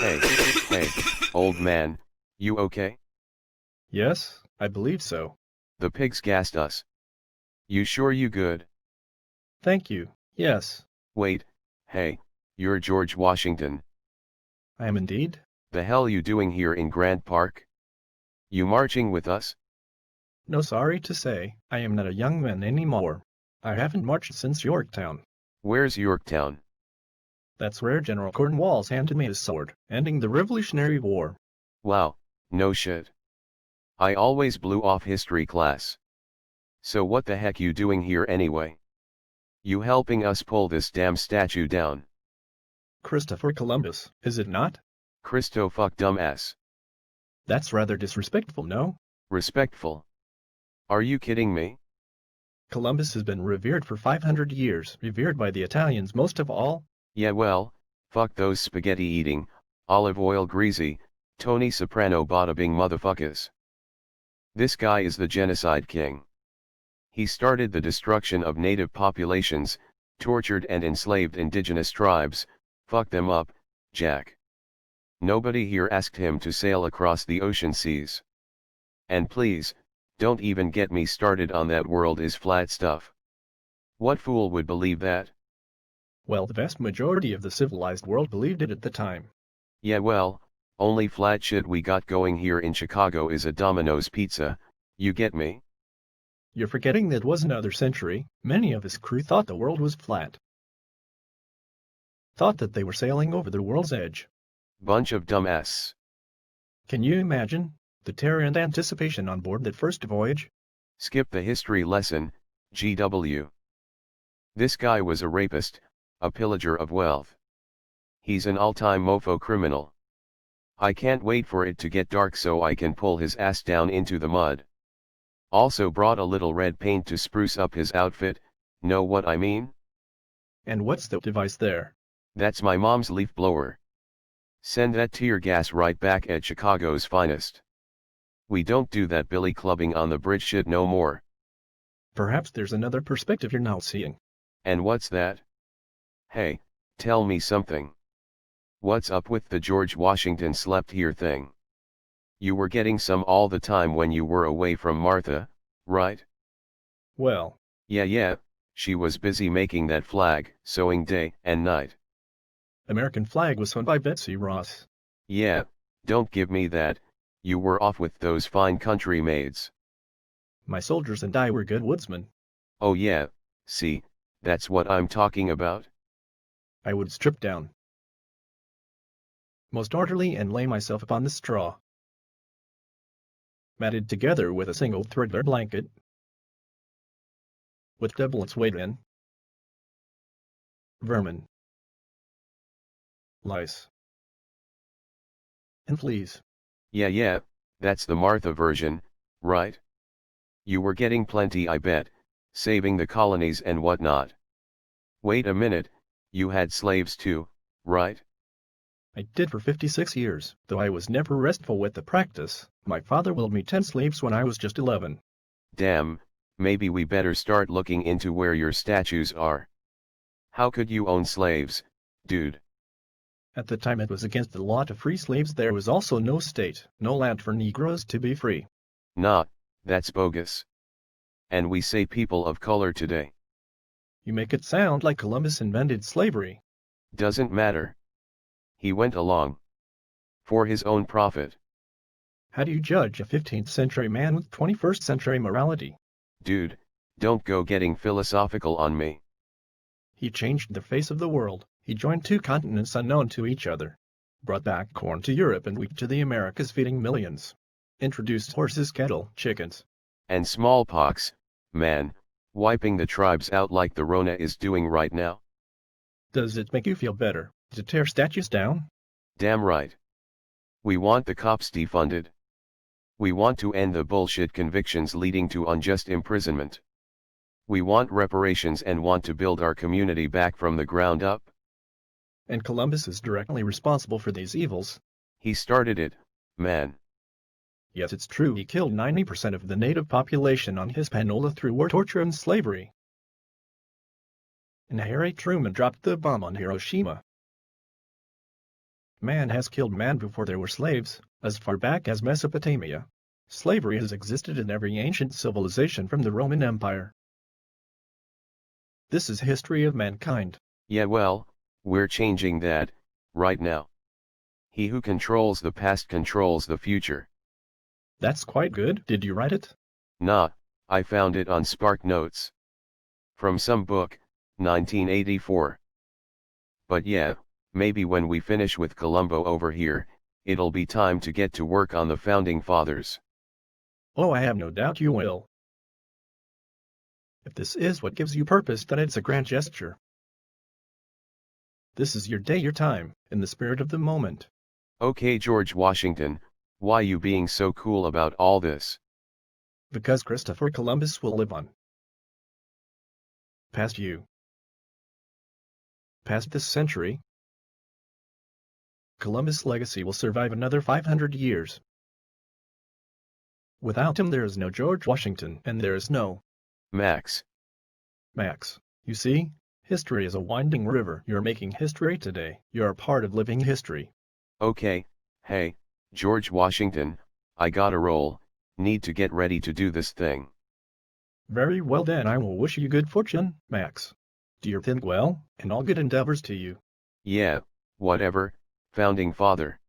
Hey, hey, old man, you okay? Yes, I believe so. The pigs gassed us. You sure you good? Thank you. Yes, Wait, hey, you're George Washington. I am indeed. The hell you doing here in Grant Park? You marching with us? No, sorry to say, I am not a young man anymore. I haven't marched since Yorktown. Where's Yorktown? That's where General Cornwallis handed me his sword, ending the Revolutionary War. Wow, no shit. I always blew off history class. So what the heck you doing here anyway? You helping us pull this damn statue down? Christopher Columbus, is it not? Christo fuck dumbass. That's rather disrespectful, no? Respectful. Are you kidding me? Columbus has been revered for 500 years, revered by the Italians most of all. Yeah well, fuck those spaghetti eating, olive oil greasy, Tony Soprano bada bing motherfuckers. This guy is the genocide king. He started the destruction of native populations, tortured and enslaved indigenous tribes, fuck them up, Jack. Nobody here asked him to sail across the ocean seas. And please, don't even get me started on that world is flat stuff. What fool would believe that? Well, the vast majority of the civilized world believed it at the time. Yeah well, only flat shit we got going here in Chicago is a Domino's pizza, you get me? You're forgetting that was another century. Many of his crew thought the world was flat. Thought that they were sailing over the world's edge. Bunch of dumbass. Can you imagine the terror and anticipation on board that first voyage? Skip the history lesson, GW. This guy was a rapist, a pillager of wealth. He's an all-time mofo criminal. I can't wait for it to get dark so I can pull his ass down into the mud. Also brought a little red paint to spruce up his outfit, know what I mean? And what's the device there? That's my mom's leaf blower. Send that tear gas right back at Chicago's finest. We don't do that billy clubbing on the bridge shit no more. Perhaps there's another perspective you're now seeing. And what's that? Hey, tell me something. What's up with the George Washington slept here thing? You were getting some all the time when you were away from Martha, right? Well, Yeah, she was busy making that flag, sewing day and night. American flag was sewn by Betsy Ross. Yeah, don't give me that, you were off with those fine country maids. My soldiers and I were good woodsmen. Oh yeah, see, that's what I'm talking about. I would strip down most orderly and lay myself upon the straw, matted together with a single threadbare blanket, with double its weight in vermin, lice, and fleas. Yeah, that's the Martha version, right? You were getting plenty I bet, saving the colonies and whatnot. Wait a minute, you had slaves too, right? I did for 56 years, though I was never restful with the practice. My father willed me 10 slaves when I was just 11. Damn, maybe we better start looking into where your statues are. How could you own slaves, dude? At the time it was against the law to free slaves. There was also no state, no land for Negroes to be free. Nah, that's bogus. And we say people of color today. You make it sound like Columbus invented slavery. Doesn't matter. He went along. For his own profit. How do you judge a 15th century man with 21st century morality? Dude, don't go getting philosophical on me. He changed the face of the world. He joined two continents unknown to each other. Brought back corn to Europe and wheat to the Americas, feeding millions. Introduced horses, cattle, chickens. And smallpox, man, wiping the tribes out like the Rona is doing right now. Does it make you feel better to tear statues down? Damn right. We want the cops defunded. We want to end the bullshit convictions leading to unjust imprisonment. We want reparations and want to build our community back from the ground up. And Columbus is directly responsible for these evils. He started it, man. Yes, it's true he killed 90% of the native population on Hispaniola through war, torture, and slavery. And Harry Truman dropped the bomb on Hiroshima. Man has killed man before there were slaves, as far back as Mesopotamia. Slavery has existed in every ancient civilization from the Roman Empire. This is history of mankind. Yeah, well, we're changing that, right now. He who controls the past controls the future. That's quite good. Did you write it? Nah, I found it on Spark Notes. From some book, 1984. But yeah, maybe when we finish with Columbo over here, it'll be time to get to work on the founding fathers. Oh, I have no doubt you will. If this is what gives you purpose, then it's a grand gesture. This is your day, your time, in the spirit of the moment. Okay, George Washington, why you being so cool about all this? Because Christopher Columbus will live on. Past you. Past this century. Columbus' legacy will survive another 500 years. Without him there is no George Washington, and there is no Max. Max. You see, history is a winding river. You're making history today. You're a part of living history. Okay, hey, George Washington, I gotta roll, need to get ready to do this thing. Very well then, I will wish you good fortune, Max. Do you think well, and all good endeavors to you. Yeah, whatever, founding father.